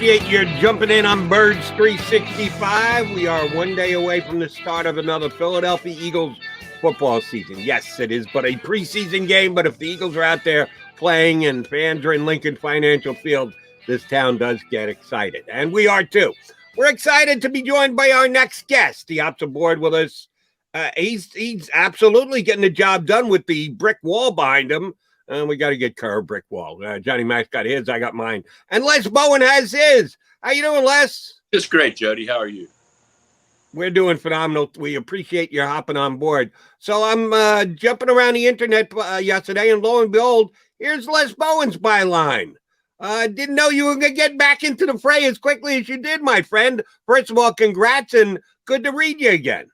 appreciate you jumping in on Birds 365. We are one day away from the start of another Philadelphia Eagles football season. Yes, it is but a preseason game, but if the Eagles are out there playing and fans are in Lincoln Financial Field, this town does get excited. And we are too. We're excited to be joined by our next guest. He hops aboard with us. He's absolutely getting the job done with the brick wall behind him. We got to get Kerr brick wall. Johnny Mac's got his. I got mine. And Les Bowen has his. How you doing, Les? Just great, Jody. How are you? We're doing phenomenal. We appreciate you hopping on board. So I'm jumping around the internet yesterday, and lo and behold, here's Les Bowen's byline. Didn't know you were going to get back into the fray as quickly as you did, my friend. First of all, congrats, and good to read you again.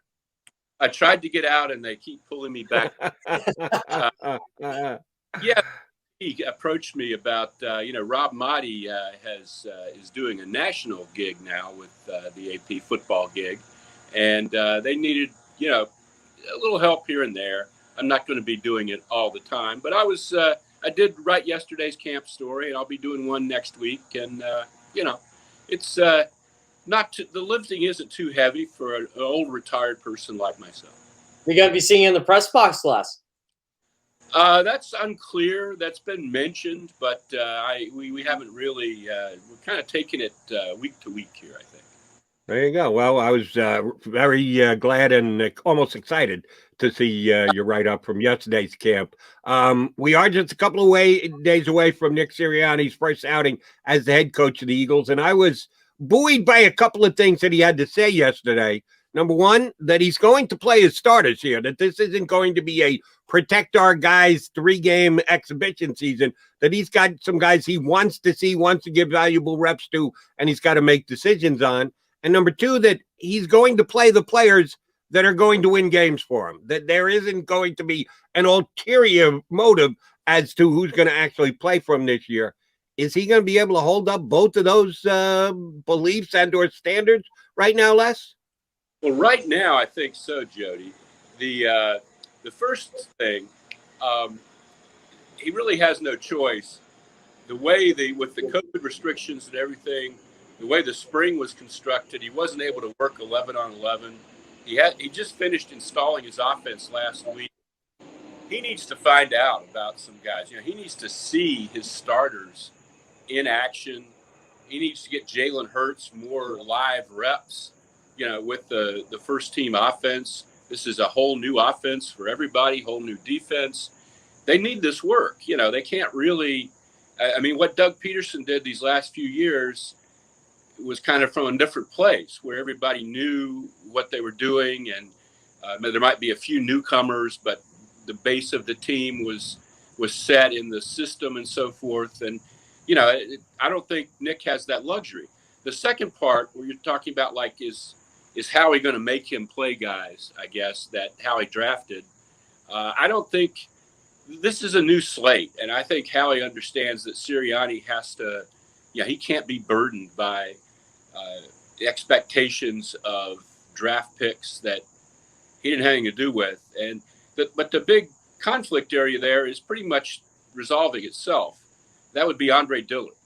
I tried to get out, and they keep pulling me back. Yeah, he approached me about, Rob Motti is doing a national gig now with the AP football gig, and they needed, a little help here and there. I'm not going to be doing it all the time, but I did write yesterday's camp story, and I'll be doing one next week, and it's not the lifting isn't too heavy for an old retired person like myself. You're going to be seeing in the press box class. That's unclear. That's been mentioned, but we haven't really. We're kind of taking it week to week here, I think. There you go. Well, I was very glad and almost excited to see your write-up from yesterday's camp. We are just a couple of days away from Nick Sirianni's first outing as the head coach of the Eagles, and I was buoyed by a couple of things that he had to say yesterday. Number one, that he's going to play his starters here, that this isn't going to be a protect our guys 3-game exhibition season, that he's got some guys he wants to see, wants to give valuable reps to, and he's got to make decisions on. And number two, that he's going to play the players that are going to win games for him, that there isn't going to be an ulterior motive as to who's going to actually play for him this year. Is he going to be able to hold up both of those beliefs and or standards right now, Les? Well, right now, I think so, Jody. The first thing, he really has no choice. The way with the COVID restrictions and everything, the way the spring was constructed, he wasn't able to work 11 on 11. He just finished installing his offense last week. He needs to find out about some guys. He needs to see his starters in action. He needs to get Jalen Hurts more live reps. With the first team offense. This is a whole new offense for everybody, whole new defense. They need this work. They can't really, what Doug Peterson did these last few years was kind of from a different place where everybody knew what they were doing. And there might be a few newcomers, but the base of the team was set in the system and so forth. And, I don't think Nick has that luxury. The second part where you're talking about is Howie going to make him play guys, I guess, that Howie drafted. I don't think this is a new slate. And I think Howie understands that Sirianni has to, he can't be burdened by the expectations of draft picks that he didn't have anything to do with. But the big conflict area there is pretty much resolving itself. That would be Andre Dillard.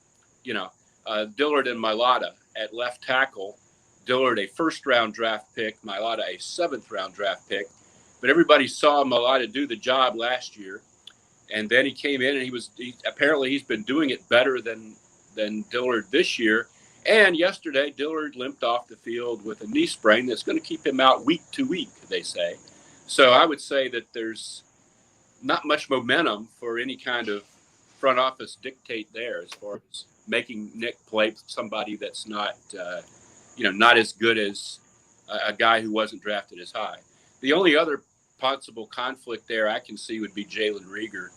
Dillard and Mailata at left tackle. Dillard a first-round draft pick, Mailata a seventh-round draft pick. But everybody saw Mailata do the job last year, and then he came in and apparently he's been doing it better than Dillard this year. And yesterday, Dillard limped off the field with a knee sprain that's going to keep him out week to week, they say. So I would say that there's not much momentum for any kind of front office dictate there as far as making Nick play somebody that's not not as good as a guy who wasn't drafted as high. The only other possible conflict there I can see would be Jalen Reagor.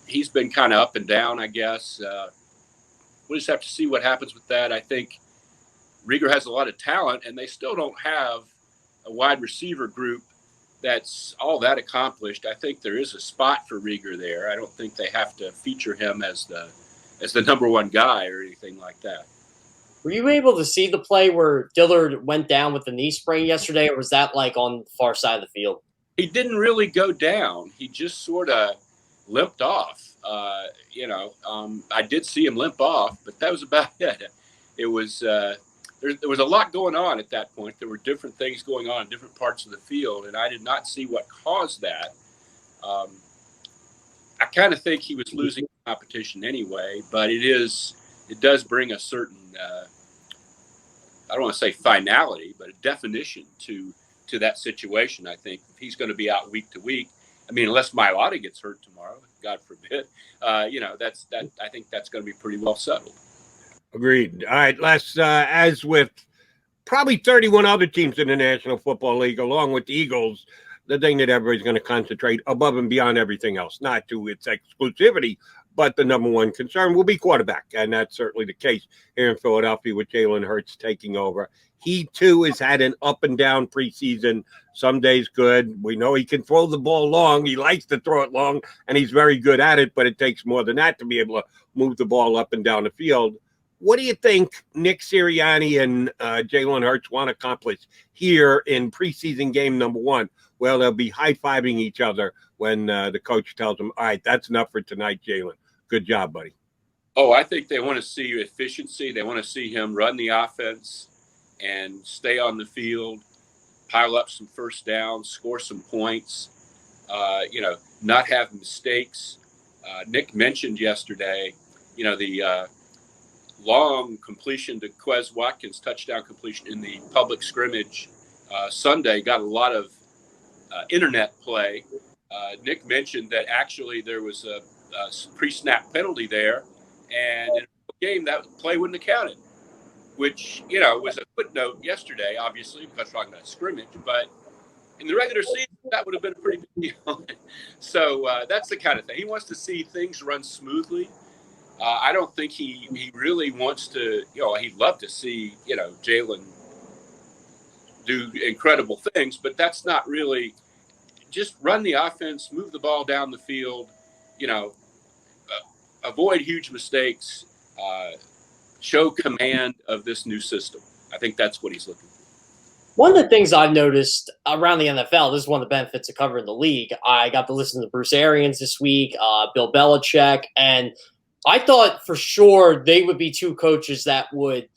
He's been kind of up and down, I guess. We'll just have to see what happens with that. I think Reagor has a lot of talent, and they still don't have a wide receiver group that's all that accomplished. I think there is a spot for Reagor there. I don't think they have to feature him as the number one guy or anything like that. Were you able to see the play where Dillard went down with the knee sprain yesterday, or was that on the far side of the field? He didn't really go down. He just sort of limped off. I did see him limp off, but that was about it. it was there was a lot going on at that point. There were different things going on in different parts of the field, and I did not see what caused that. I kind of think he was losing competition anyway, but it does bring a certain I don't want to say finality, but a definition to that situation. I think if he's going to be out week to week, I mean, unless Mailata gets hurt tomorrow, God forbid, I think that's going to be pretty well settled. Agreed. All right, Les, as with probably 31 other teams in the National Football League, along with the Eagles, the thing that everybody's going to concentrate above and beyond everything else, not to its exclusivity, but the number one concern will be quarterback. And that's certainly the case here in Philadelphia with Jalen Hurts taking over. He, too, has had an up and down preseason. Some days good. We know he can throw the ball long. He likes to throw it long, and he's very good at it, but it takes more than that to be able to move the ball up and down the field. What do you think Nick Sirianni and Jalen Hurts want to accomplish here in preseason game number one? Well, they'll be high-fiving each other when the coach tells them, all right, that's enough for tonight, Jalen. Good job, buddy. Oh, I think they want to see efficiency. They want to see him run the offense and stay on the field, pile up some first downs, score some points, not have mistakes. Nick mentioned yesterday, the long completion to Quez Watkins, touchdown completion in the public scrimmage Sunday, got a lot of internet play. Nick mentioned that actually there was a pre-snap penalty there, and in a game that play wouldn't have counted, which, was a footnote yesterday, obviously, because we're talking about scrimmage, but in the regular season, that would have been a pretty big deal. So that's the kind of thing. He wants to see things run smoothly. I don't think he really wants to, he'd love to see, Jalen do incredible things, but that's not really, just run the offense, move the ball down the field, avoid huge mistakes, show command of this new system. I think that's what he's looking for. One of the things I've noticed around the NFL, this is one of the benefits of covering the league. I got to listen to Bruce Arians this week, Bill Belichick, and I thought for sure they would be two coaches that would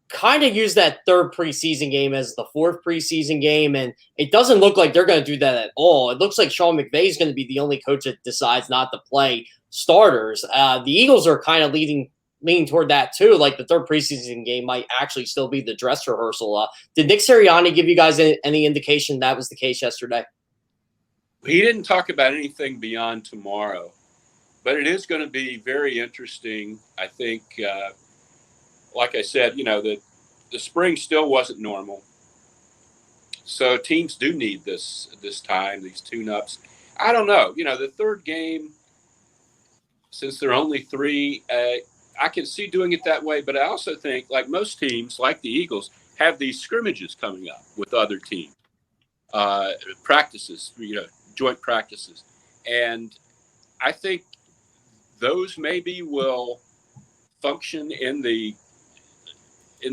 kind of use that third preseason game as the fourth preseason game, and it doesn't look like they're going to do that at all. It looks like Sean McVay is going to be the only coach that decides not to play starters. The Eagles are kind of leaning toward that too. Like the third preseason game might actually still be the dress rehearsal. Did Nick Sirianni give you guys any indication that was the case yesterday? He didn't talk about anything beyond tomorrow, but it is going to be very interesting. I think, like I said, the spring still wasn't normal. So teams do need this time, these tune-ups. I don't know. The third game, since there are only three, I can see doing it that way. But I also think, like most teams, like the Eagles, have these scrimmages coming up with other teams, practices, joint practices. And I think those maybe will function in the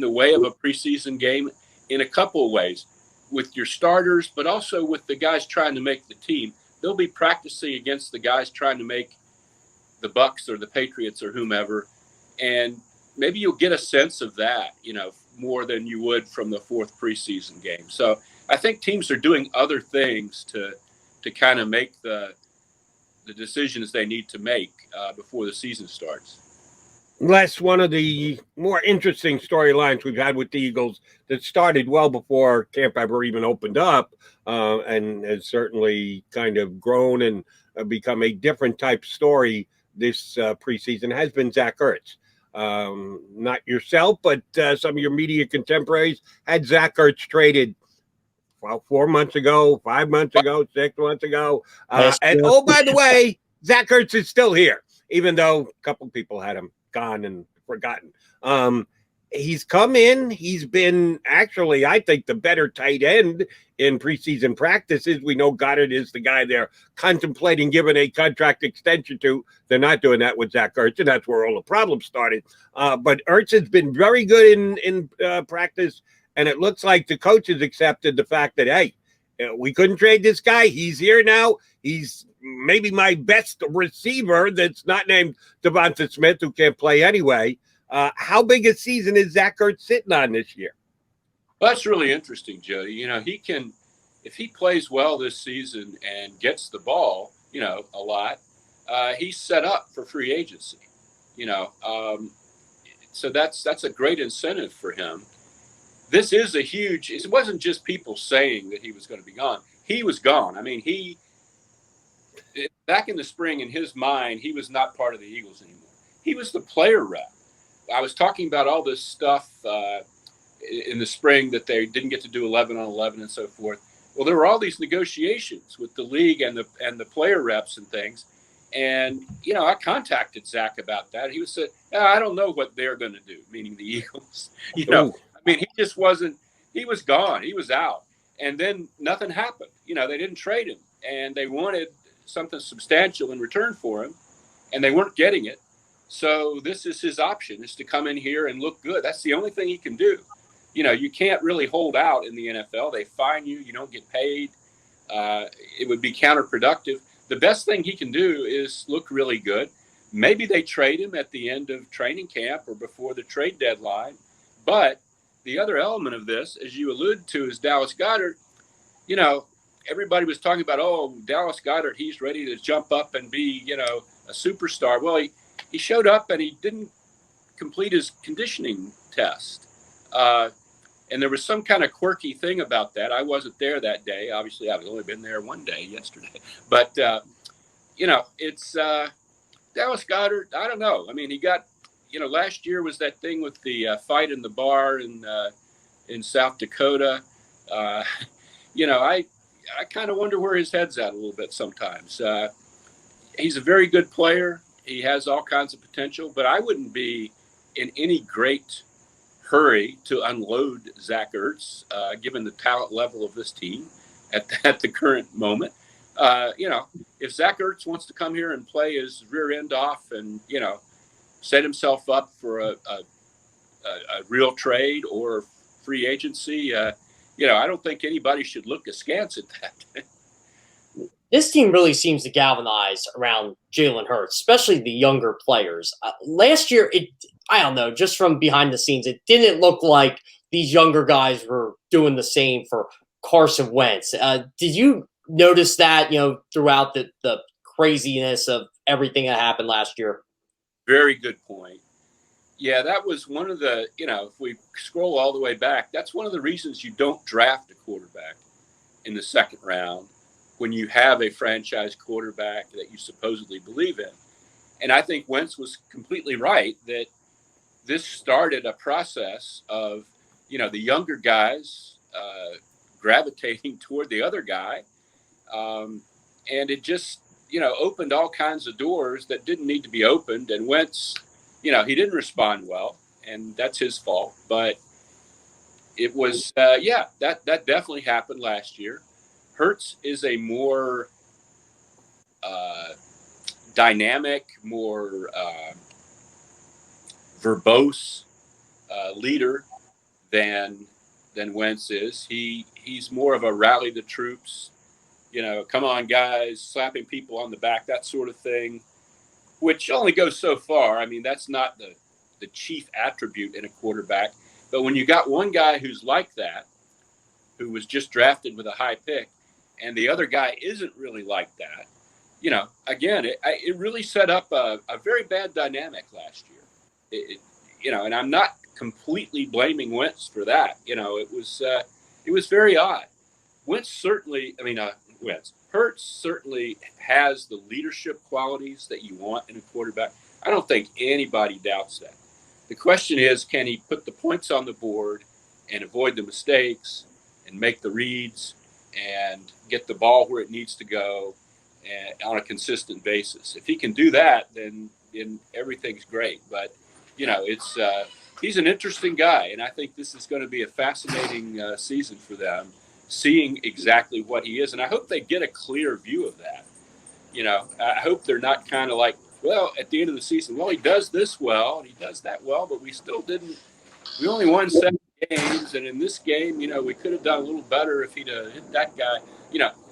way of a preseason game in a couple of ways, with your starters, but also with the guys trying to make the team. They'll be practicing against the guys trying to make the Bucs or the Patriots or whomever, and maybe you'll get a sense of that, more than you would from the fourth preseason game. So I think teams are doing other things to kind of make the decisions they need to make before the season starts. Les, one of the more interesting storylines we've had with the Eagles that started well before camp ever even opened up, and has certainly kind of grown and become a different type story this preseason, has been Zach Ertz. Not yourself, but some of your media contemporaries had Zach Ertz traded 4 months ago, 5 months ago, 6 months ago. And oh, by the way, Zach Ertz is still here, even though a couple people had him gone and forgotten. He's come in. He's been actually, I think, the better tight end in preseason practices. We know Goddard is the guy they're contemplating giving a contract extension to. They're not doing that with Zach Ertz, and that's where all the problems started. But Ertz has been very good in practice, and it looks like the coaches accepted the fact that, hey, we couldn't trade this guy. He's here now. He's maybe my best receiver that's not named Devonta Smith, who can't play anyway. How big a season is Zach Ertz sitting on this year? Well, that's really interesting, Jody. He can, if he plays well this season and gets the ball, a lot, he's set up for free agency. So that's a great incentive for him. This is a huge. It wasn't just people saying that he was going to be gone. He was gone. I mean, back in the spring, in his mind, he was not part of the Eagles anymore. He was the player rep. I was talking about all this stuff in the spring that they didn't get to do 11 on 11 and so forth. Well, there were all these negotiations with the league and the player reps and things. And, I contacted Zach about that. He said, I don't know what they're going to do, meaning the Eagles. I mean, he just wasn't – he was gone. He was out. And then nothing happened. They didn't trade him. And they wanted something substantial in return for him, and they weren't getting it. So this is his option, is to come in here and look good. That's the only thing he can do. You can't really hold out in the NFL. They fine you. You don't get paid. It would be counterproductive. The best thing he can do is look really good. Maybe they trade him at the end of training camp or before the trade deadline. But the other element of this, as you alluded to, is Dallas Goddard. Everybody was talking about, Dallas Goddard, he's ready to jump up and be, a superstar. Well, he showed up and he didn't complete his conditioning test. And there was some kind of quirky thing about that. I wasn't there that day. Obviously, I've only been there one day, yesterday. But, it's Dallas Goddard. I don't know. I mean, he got, last year was that thing with the fight in the bar in South Dakota. I kind of wonder where his head's at a little bit sometimes. He's a very good player. He has all kinds of potential, but I wouldn't be in any great hurry to unload Zach Ertz, given the talent level of this team at the current moment. If Zach Ertz wants to come here and play his rear end off and, set himself up for a real trade or free agency, I don't think anybody should look askance at that. This team really seems to galvanize around Jalen Hurts, especially the younger players. Last year, I don't know, just from behind the scenes, it didn't look like these younger guys were doing the same for Carson Wentz. Did you notice that, throughout the craziness of everything that happened last year? Very good point. Yeah, that was one of the, if we scroll all the way back, that's one of the reasons you don't draft a quarterback in the second round when you have a franchise quarterback that you supposedly believe in. And I think Wentz was completely right that this started a process of, the younger guys gravitating toward the other guy. And it just, opened all kinds of doors that didn't need to be opened. And Wentz, he didn't respond well, and that's his fault. But it was, that definitely happened last year. Hurts is a more dynamic, more verbose leader than Wentz is. He's more of a rally the troops, come on guys, slapping people on the back, that sort of thing, which only goes so far. I mean, that's not the chief attribute in a quarterback. But when you got one guy who's like that, who was just drafted with a high pick, and the other guy isn't really like that, again, it really set up a very bad dynamic last year. And I'm not completely blaming Wentz for that. It was very odd. Hurts certainly has the leadership qualities that you want in a quarterback. I don't think anybody doubts that. The question is, can he put the points on the board and avoid the mistakes and make the reads and get the ball where it needs to go and on a consistent basis? If he can do that, then everything's great. But, he's an interesting guy, and I think this is going to be a fascinating season for them, seeing exactly what he is. And I hope they get a clear view of that. I hope they're not kind of like, well, at the end of the season, well, he does this well and he does that well, but we only won 7 games. And in this game, we could have done a little better if he'd hit that guy.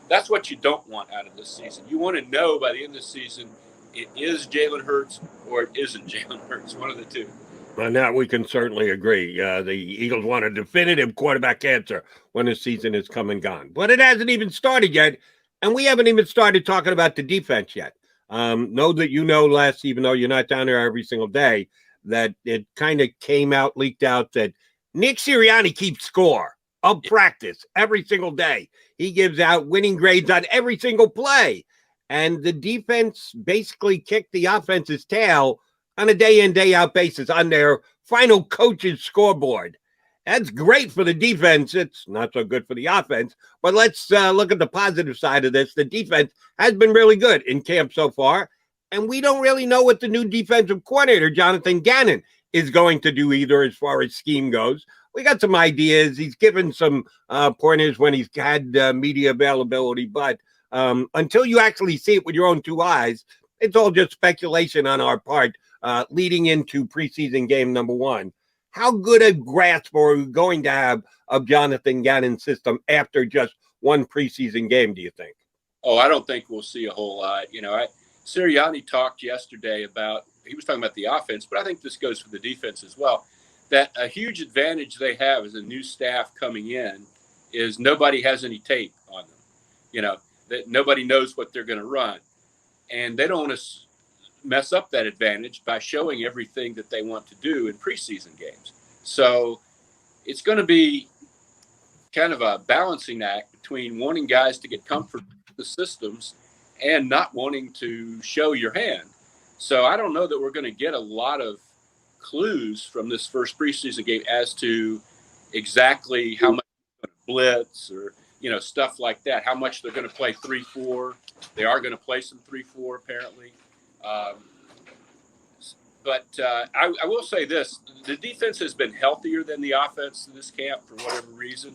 That's what you don't want out of this season. You want to know by the end of the season, it is Jalen Hurts or it isn't Jalen Hurts, one of the two. On that, we can certainly agree. The Eagles want a definitive quarterback answer when the season is come and gone. But it hasn't even started yet, and we haven't even started talking about the defense yet. Know that you know, Les, even though you're not down there every single day, that it kind of came out, leaked out that Nick Sirianni keeps score of practice every single day. He gives out winning grades on every single play. And the defense basically kicked the offense's tail on a day in, day out basis on their final coach's scoreboard. That's great for the defense. It's not so good for the offense. But let's look at the positive side of this. The defense has been really good in camp so far. And we don't really know what the new defensive coordinator, Jonathan Gannon, is going to do either as far as scheme goes. We got some ideas. He's given some pointers when he's had media availability. But until you actually see it with your own two eyes, it's all just speculation on our part leading into preseason game number one. How good a grasp are we going to have of Jonathan Gannon's system after just one preseason game, do you think? Oh, I don't think we'll see a whole lot. Sirianni talked yesterday about, he was talking about the offense, but I think this goes for the defense as well, that a huge advantage they have as a new staff coming in is nobody has any tape on them. That nobody knows what they're going to run. And they don't want to mess up that advantage by showing everything that they want to do in preseason games. So it's going to be kind of a balancing act between wanting guys to get comfort with the systems and not wanting to show your hand. So I don't know that we're going to get a lot of clues from this first preseason game as to exactly how much they're going to blitz or, stuff like that, how much they're going to play 3-4. They are going to play some 3-4 apparently. But I will say this, the defense has been healthier than the offense in this camp for whatever reason.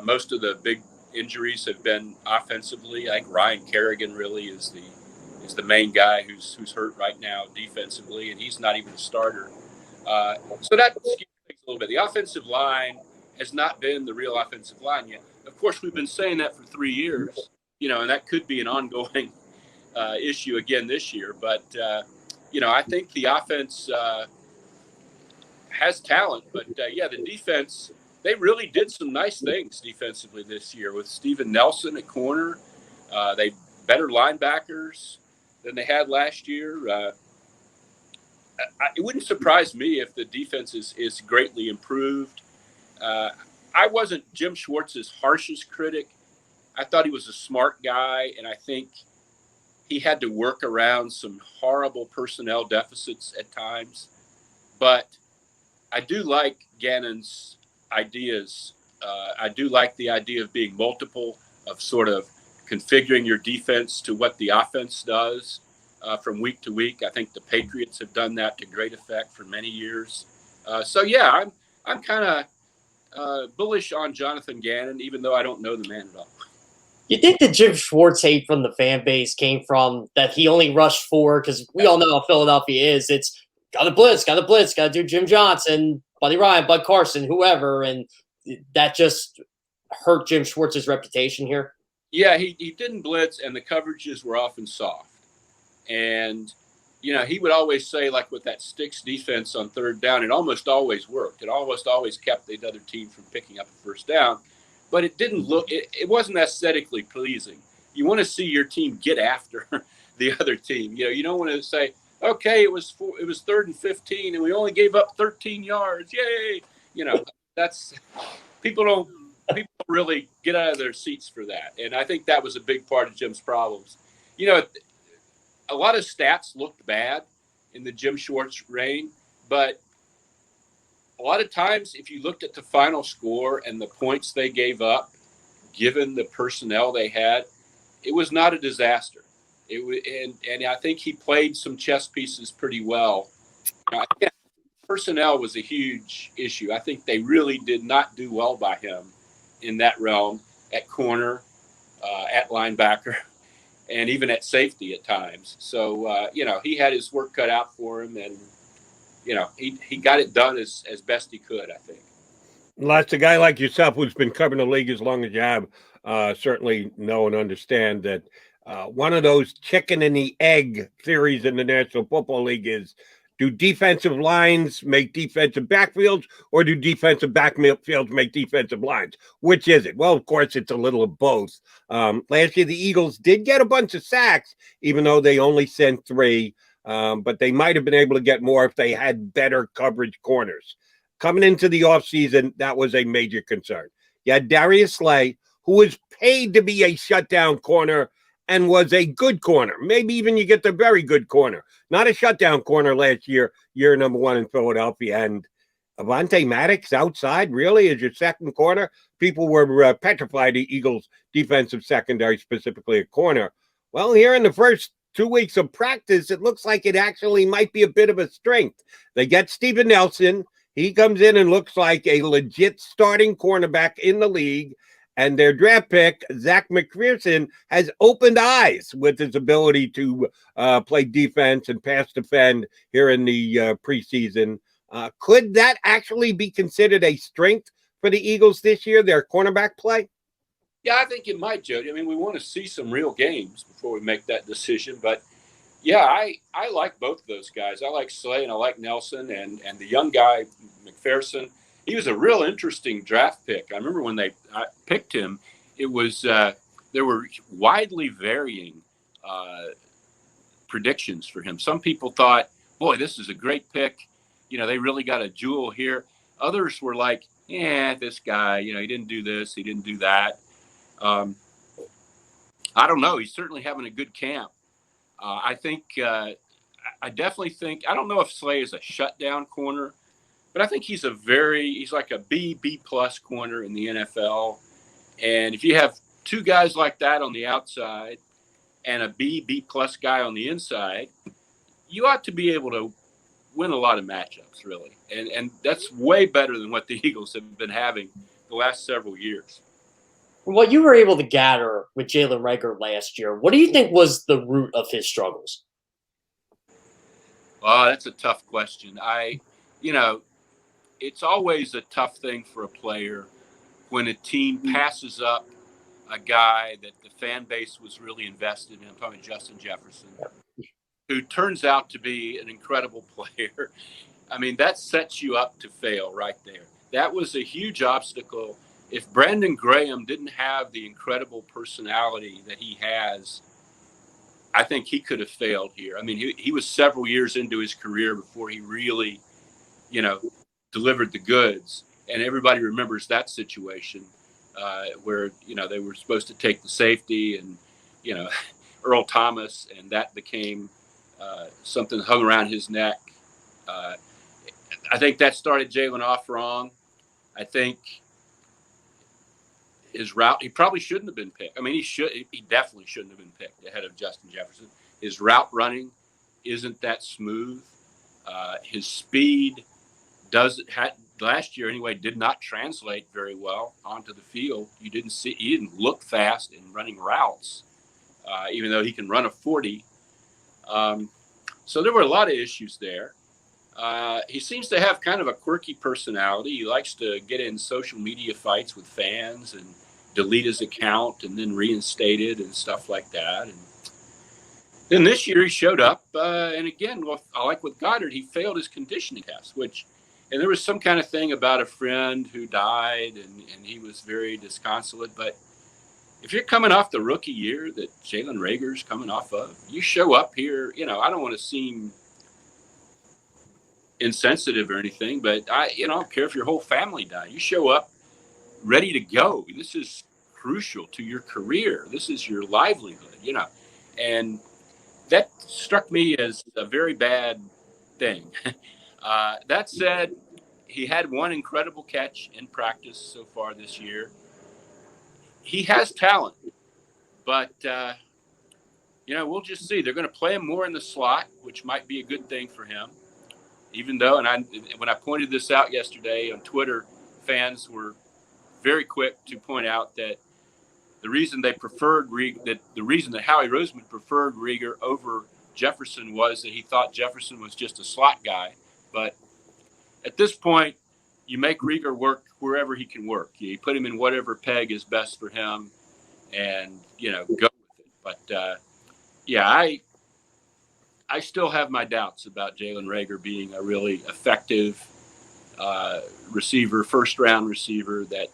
Most of the big injuries have been offensively. I think Ryan Kerrigan really is the main guy who's hurt right now defensively, and he's not even a starter. So that skews things a little bit. The offensive line has not been the real offensive line yet. Of course, we've been saying that for 3 years, and that could be an ongoing issue again this year. But, I think the offense has talent. But, the defense, they really did some nice things defensively this year with Steven Nelson at corner. They better linebackers than they had last year. It wouldn't surprise me if the defense is greatly improved. I wasn't Jim Schwartz's harshest critic. I thought he was a smart guy, and I think he had to work around some horrible personnel deficits at times. But I do like Gannon's ideas. I do like the idea of being multiple, of sort of configuring your defense to what the offense does from week to week. I think the Patriots have done that to great effect for many years. I'm kind of bullish on Jonathan Gannon, even though I don't know the man at all. You think the Jim Schwartz hate from the fan base came from that he only rushed 4? Because we all know how Philadelphia is. It's got to blitz, got to do Jim Johnson, Buddy Ryan, Bud Carson, whoever. And that just hurt Jim Schwartz's reputation here. Yeah, he didn't blitz, and the coverages were often soft. And, he would always say, like with that sticks defense on third down, it almost always worked. It almost always kept the other team from picking up a first down. But it didn't look – it wasn't aesthetically pleasing. You want to see your team get after the other team. You don't want to say, okay, it was 3rd and 15, and we only gave up 13 yards. Yay! That's – people don't really get out of their seats for that. And I think that was a big part of Jim's problems. A lot of stats looked bad in the Jim Schwartz reign, but a lot of times if you looked at the final score and the points they gave up, given the personnel they had, it was not a disaster. And I think he played some chess pieces pretty well. Personnel was a huge issue. I think they really did not do well by him in that realm at corner, at linebacker, and even at safety at times. So, he had his work cut out for him, and, he got it done as best he could, I think. Lots of guy like yourself who's been covering the league as long as you have certainly know and understand that one of those chicken and the egg theories in the National Football League is Do defensive lines make defensive backfields, or do defensive backfields make defensive lines? Which is it? Well, of course, it's a little of both. Last year, the Eagles did get a bunch of sacks, even though they only sent 3. But they might have been able to get more if they had better coverage corners. Coming into the offseason, that was a major concern. You had Darius Slay, who was paid to be a shutdown corner and was a good corner. Maybe even you get the very good corner. Not a shutdown corner last year, year number 1 in Philadelphia. And Avonte Maddox outside, really, as your second corner? People were petrified the Eagles' defensive secondary, specifically a corner. Well, here in the first 2 weeks of practice, it looks like it actually might be a bit of a strength. They get Steven Nelson. He comes in and looks like a legit starting cornerback in the league. And their draft pick, Zach McPherson, has opened eyes with his ability to play defense and pass defend here in the preseason. Could that actually be considered a strength for the Eagles this year, their cornerback play? Yeah, I think it might, Jody. I mean, we want to see some real games before we make that decision. But, yeah, I like both of those guys. I like Slay and I like Nelson and the young guy, McPherson. He was a real interesting draft pick. I remember when they picked him, it was there were widely varying predictions for him. Some people thought, boy, this is a great pick. You know, they really got a jewel here. Others were like, this guy, he didn't do this, he didn't do that. I don't know. He's certainly having a good camp. I definitely think, I don't know if Slay is a shutdown corner, but I think he's like a B plus corner in the NFL. And if you have 2 guys like that on the outside and a B plus guy on the inside, you ought to be able to win a lot of matchups, really. And that's way better than what the Eagles have been having the last several years. What you were able to gather with Jalen Reagor last year, what do you think was the root of his struggles? Oh, that's a tough question. It's always a tough thing for a player when a team passes up a guy that the fan base was really invested in. I'm talking Justin Jefferson, who turns out to be an incredible player. I mean, that sets you up to fail right there. That was a huge obstacle. If Brandon Graham didn't have the incredible personality that he has, I think he could have failed here. I mean, he was several years into his career before he really, delivered the goods. And everybody remembers that situation where, they were supposed to take the safety and, Earl Thomas, and that became something hung around his neck. I think that started Jalen off wrong. I think his route, he probably shouldn't have been picked. I mean, he definitely shouldn't have been picked ahead of Justin Jefferson. His route running isn't that smooth. His speed last year anyway, did not translate very well onto the field. He didn't look fast in running routes, even though he can run a 40. So there were a lot of issues there. He seems to have kind of a quirky personality. He likes to get in social media fights with fans and delete his account and then reinstate it and stuff like that. And then this year he showed up, and again, I like with Goddard, he failed his conditioning test, and there was some kind of thing about a friend who died, and he was very disconsolate. But if you're coming off the rookie year that Jalen Reagor's coming off of, you show up here, I don't want to seem insensitive or anything, but I don't care if your whole family died. You show up ready to go. This is crucial to your career. This is your livelihood, and that struck me as a very bad thing. That said, he had one incredible catch in practice so far this year. He has talent, but we'll just see. They're going to play him more in the slot, which might be a good thing for him. Even though, when I pointed this out yesterday on Twitter, fans were very quick to point out that the reason that Howie Roseman preferred Reagor over Jefferson was that he thought Jefferson was just a slot guy. But at this point, you make Reagor work wherever he can work. You put him in whatever peg is best for him, and go with it. But I still have my doubts about Jalen Reagor being a really effective receiver, first-round receiver that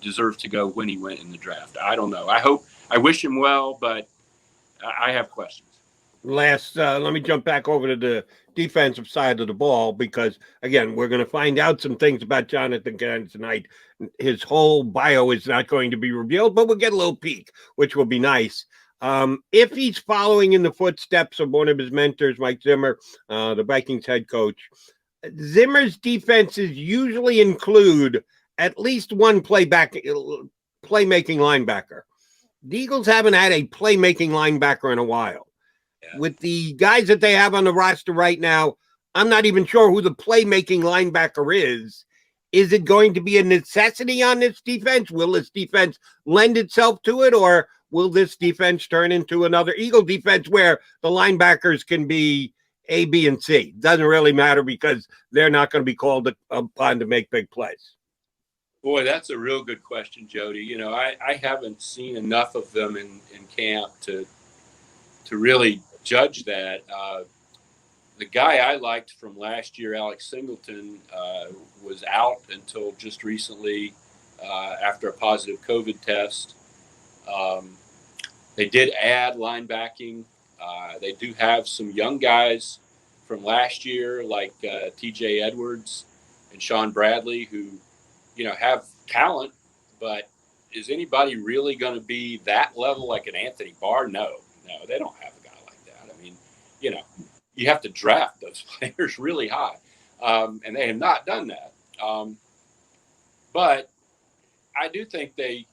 deserves to go when he went in the draft. I don't know. I wish him well, but I have questions. Let me jump back over to the defensive side of the ball because, again, we're going to find out some things about Jonathan Gannon tonight. His whole bio is not going to be revealed, but we'll get a little peek, which will be nice. If he's following in the footsteps of one of his mentors, Mike Zimmer, the Vikings head coach, Zimmer's defenses usually include at least one playmaking linebacker. The Eagles haven't had a playmaking linebacker in a while. Yeah. With the guys that they have on the roster right now, I'm not even sure who the playmaking linebacker is. Is it going to be a necessity on this defense? Will this defense lend itself to it, or will this defense turn into another Eagle defense where the linebackers can be A, B, and C? Doesn't really matter because they're not going to be called upon to make big plays. Boy, that's a real good question, Jody. You know, I haven't seen enough of them in camp to really judge that. The guy I liked from last year, Alex Singleton, was out until just recently after a positive COVID test. They did add linebacking. They do have some young guys from last year like TJ Edwards and Sean Bradley who, you know, have talent, but is anybody really going to be that level like an Anthony Barr? No, they don't have a guy like that. I mean, you know, you have to draft those players really high, and they have not done that. But I do think they've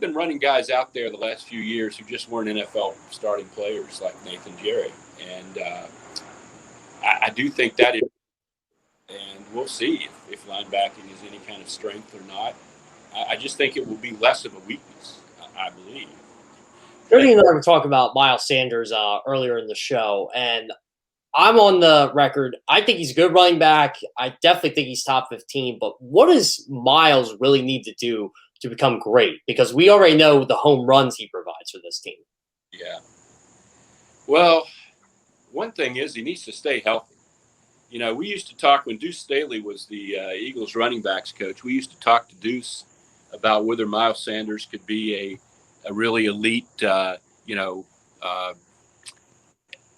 been running guys out there the last few years who just weren't NFL starting players like Nathan Jerry. And I do think that is, and we'll see if linebacking is any kind of strength or not. I just think it will be less of a weakness, I believe. Jody and I were talking about Miles Sanders earlier in the show, and I'm on the record. I think he's a good running back. I definitely think he's top 15, but what does Miles really need to do to become great? Because we already know the home runs he provides for this team. Yeah. Well, one thing is he needs to stay healthy. You know, we used to talk when Deuce Staley was the Eagles running backs coach. We used to talk to Deuce about whether Miles Sanders could be a really elite,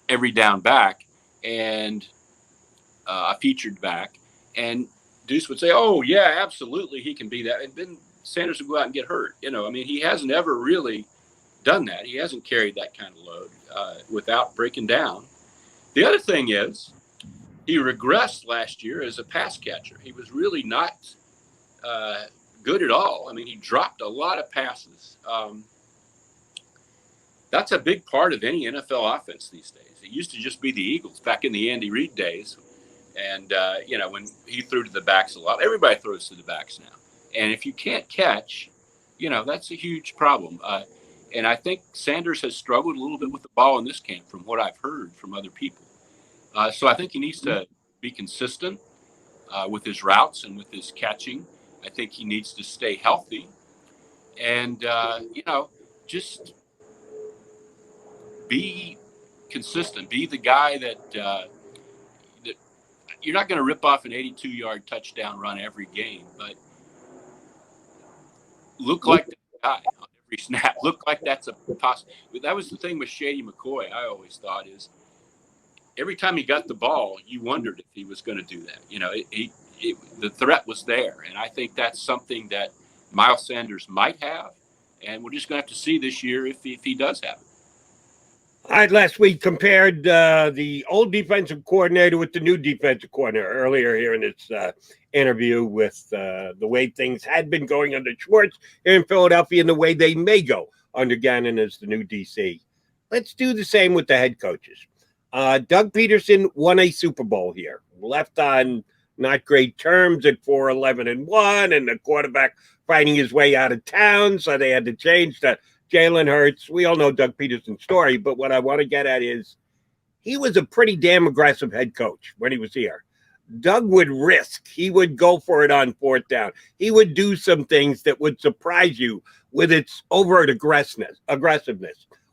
every down back and a featured back. And Deuce would say, oh, yeah, absolutely, he can be that. And then Sanders would go out and get hurt. You know, I mean, he hasn't ever really done that. He hasn't carried that kind of load without breaking down. The other thing is he regressed last year as a pass catcher. He was really not good at all. I mean, he dropped a lot of passes. That's a big part of any NFL offense these days. It used to just be the Eagles back in the Andy Reid days. And, when he threw to the backs a lot, everybody throws to the backs now. And if you can't catch, that's a huge problem. And I think Sanders has struggled a little bit with the ball in this camp from what I've heard from other people. So I think he needs to be consistent with his routes and with his catching. I think he needs to stay healthy and, just be consistent. Be the guy that you're not going to rip off an 82-yard touchdown run every game, but look like that guy on every snap. Look like that's a possibility. That was the thing with Shady McCoy, I always thought, is every time he got the ball, you wondered if he was going to do that. The threat was there, and I think that's something that Miles Sanders might have, and we're just going to have to see this year if he does have it. I last week compared the old defensive coordinator with the new defensive coordinator earlier here in this interview with the way things had been going under Schwartz here in Philadelphia and the way they may go under Gannon as the new DC. Let's do the same with the head coaches. Doug Peterson won a Super Bowl here, left on not great terms at 4-11-1, and the quarterback fighting his way out of town, so they had to change to Jalen Hurts. We all know Doug Peterson's story, but what I want to get at is he was a pretty damn aggressive head coach when he was here. Doug would risk. He would go for it on fourth down. He would do some things that would surprise you with its overt aggressiveness.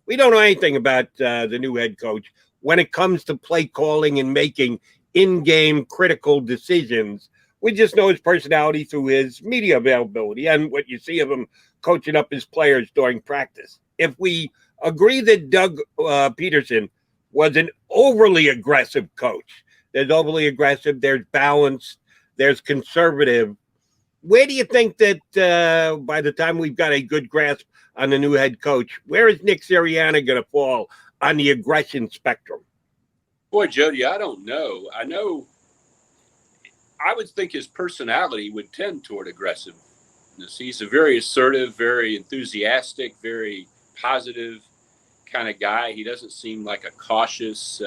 We don't know anything about the new head coach when it comes to play calling and making in-game critical decisions. We just know his personality through his media availability and what you see of him coaching up his players during practice. If we agree that Doug Peterson was an overly aggressive coach, there's overly aggressive, there's balanced, there's conservative. Where do you think that by the time we've got a good grasp on the new head coach, where is Nick Sirianni going to fall on the aggression spectrum? Boy, Jody, I don't know. I would think his personality would tend toward aggressiveness. He's a very assertive, very enthusiastic, very positive kind of guy. He doesn't seem like a cautious,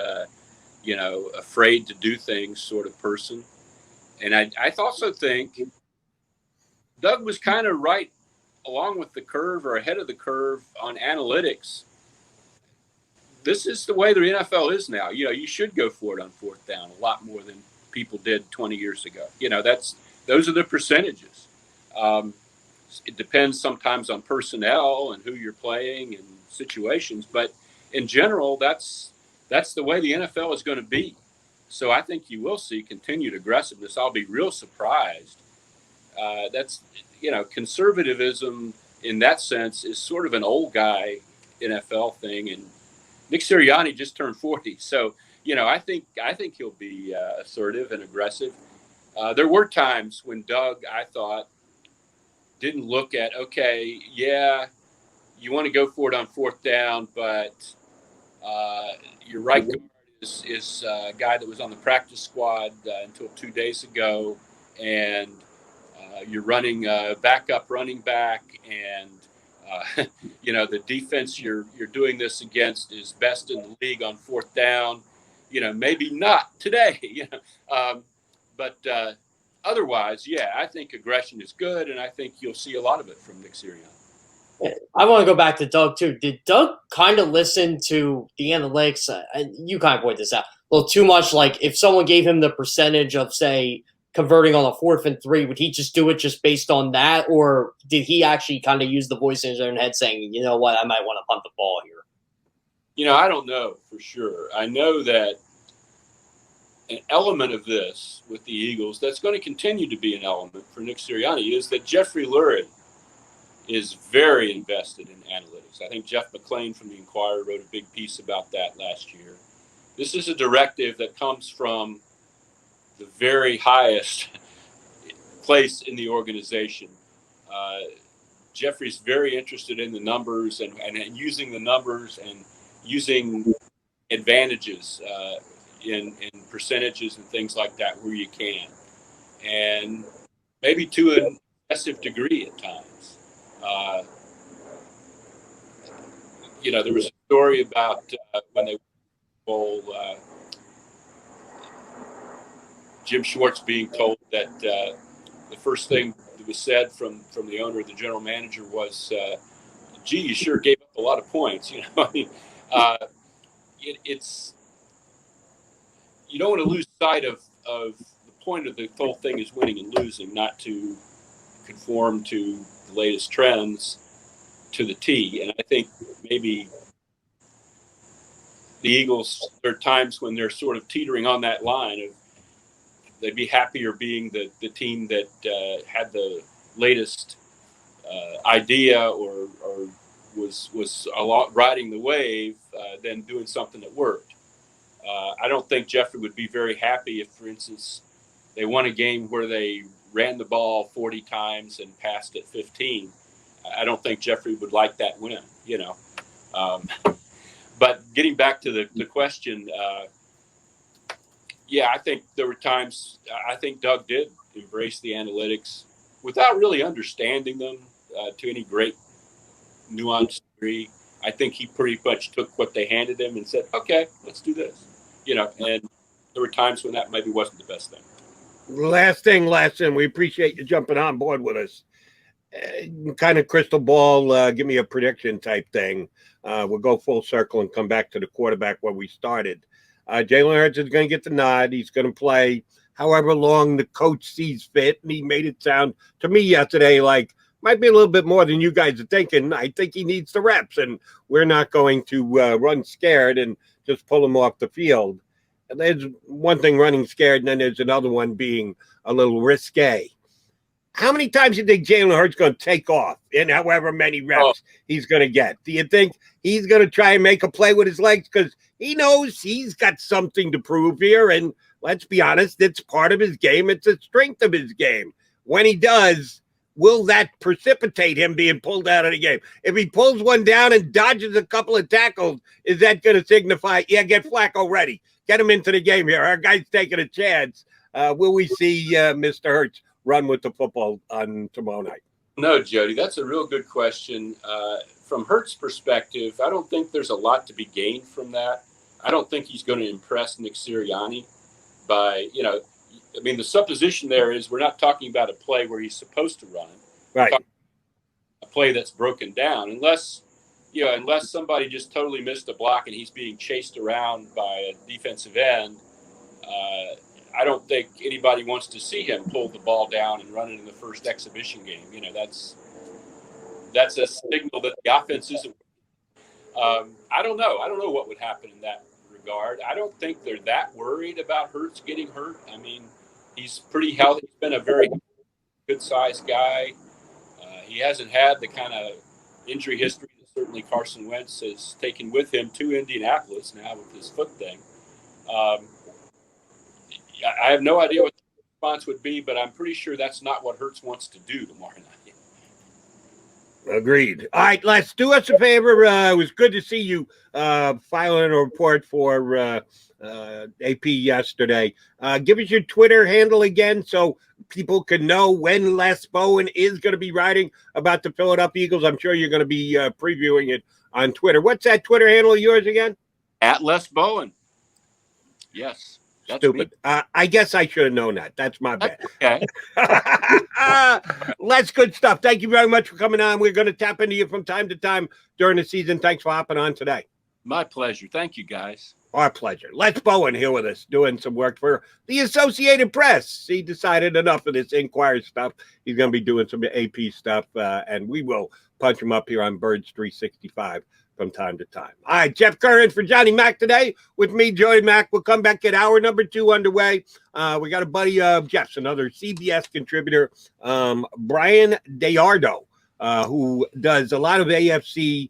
afraid to do things sort of person. And I also think Doug was kind of right along with the curve or ahead of the curve on analytics. This is the way the NFL is now. You should go for it on fourth down a lot more than people did 20 years ago. Those are the percentages. It depends sometimes on personnel and who you're playing and situations, but in general, that's the way the NFL is going to be. So I think you will see continued aggressiveness. I'll be real surprised. That's conservatism in that sense is sort of an old guy NFL thing, and Nick Sirianni just turned 40, so I think he'll be assertive and aggressive. There were times when Doug, I thought, didn't look at, okay, yeah, you want to go for it on fourth down, but your right guard is a guy that was on the practice squad until 2 days ago, and you're running backup running back, and the defense you're doing this against is best in the league on fourth down. Maybe not today. But otherwise, yeah, I think aggression is good, and I think you'll see a lot of it from Nick Sirianni. I want to go back to Doug too. Did Doug kind of listen to the analytics? And you kind of point this out a little too much. Like if someone gave him the percentage of, say, converting on a 4th and 3, would he just do it just based on that, or did he actually kind of use the voice in his own head saying, you know what, I might want to punt the ball here? I don't know for sure. I know that an element of this with the Eagles that's going to continue to be an element for Nick Sirianni is that Jeffrey Lurie is very invested in analytics. I think Jeff McClain from the Inquirer wrote a big piece about that last year. This is a directive that comes from the very highest place in the organization. Jeffrey's very interested in the numbers and using the numbers and using advantages in percentages and things like that where you can. And maybe to an excessive degree at times. There was a story about when they bowl, Jim Schwartz being told that the first thing that was said from the owner, the general manager, was, "Gee, you sure gave up a lot of points." It's you don't want to lose sight of the point of the whole thing is winning and losing, not to conform to the latest trends to the T. And I think maybe the Eagles, there are times when they're sort of teetering on that line of they'd be happier being the team that had the latest idea or was a lot riding the wave than doing something that worked. I don't think Jeffrey would be very happy if, for instance, they won a game where they ran the ball 40 times and passed it 15. I don't think Jeffrey would like that win, But getting back to the question, I think there were times I think Doug did embrace the analytics without really understanding them to any great nuanced degree. I think he pretty much took what they handed him and said, okay, let's do this. And there were times when that maybe wasn't the best thing. Last thing. We appreciate you jumping on board with us. Kind of crystal ball, give me a prediction type thing. We'll go full circle and come back to the quarterback where we started. Jalen Hurts is going to get the nod. He's going to play however long the coach sees fit. And he made it sound to me yesterday like might be a little bit more than you guys are thinking. I think he needs the reps, and we're not going to run scared and just pull him off the field. And there's one thing running scared, and then there's another one being a little risque. How many times do you think Jalen Hurts going to take off in however many reps he's going to get? Do you think he's going to try and make a play with his legs? Because he knows he's got something to prove here. And let's be honest, it's part of his game. It's a strength of his game. When he does, will that precipitate him being pulled out of the game? If he pulls one down and dodges a couple of tackles, is that going to signify, yeah, get Flacco ready. Get him into the game here. Our guy's taking a chance. Will we see Mr. Hurts run with the football on tomorrow night? No, Jody, that's a real good question. From Hurts' perspective, I don't think there's a lot to be gained from that. I don't think he's going to impress Nick Sirianni by, the supposition there is we're not talking about a play where he's supposed to run. Right. A play that's broken down, unless somebody just totally missed a block and he's being chased around by a defensive end. I don't think anybody wants to see him pull the ball down and run it in the first exhibition game. That's a signal that the offense isn't. I don't know. I don't know what would happen in that regard. I don't think they're that worried about Hurts getting hurt. I mean, he's pretty healthy. He's been a very good-sized guy. He hasn't had the kind of injury history that certainly Carson Wentz has taken with him to Indianapolis now with his foot thing. I have no idea what the response would be, but I'm pretty sure that's not what Hurts wants to do tomorrow night. Agreed. All right, Les, do us a favor. It was good to see you filing a report for AP yesterday. Give us your Twitter handle again so people can know when Les Bowen is going to be writing about the Philadelphia Eagles. I'm sure you're going to be previewing it on Twitter. What's that Twitter handle of yours again? At Les Bowen. Yes. That's stupid. I guess I should have known that. That's my bad. Okay. Les, good stuff. Thank you very much for coming on. We're going to tap into you from time to time during the season. Thanks for hopping on today. My pleasure. Thank you, guys. Our pleasure. Les Bowen here with us doing some work for the Associated Press. He decided enough of this Inquirer stuff. He's going to be doing some AP stuff, and we will punch him up here on Birds 365 from time to time. All right, Jeff Curran for Johnny Mac today with me, Joey Mac. We'll come back at hour number 2 underway. We got a buddy of Jeff's, another CBS contributor, Brian DeArdo, who does a lot of AFC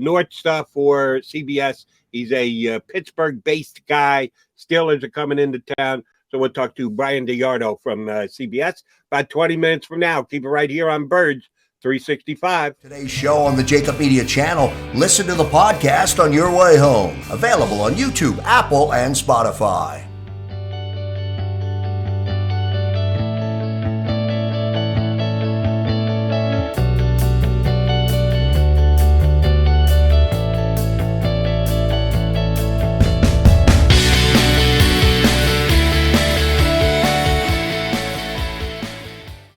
North stuff for CBS. He's a Pittsburgh-based guy. Steelers are coming into town. So we'll talk to Brian DeArdo from CBS about 20 minutes from now. Keep it right here on Birds 365. Today's show on the JAKIB Media channel. Listen to the podcast on your way home. Available on YouTube, Apple, and Spotify.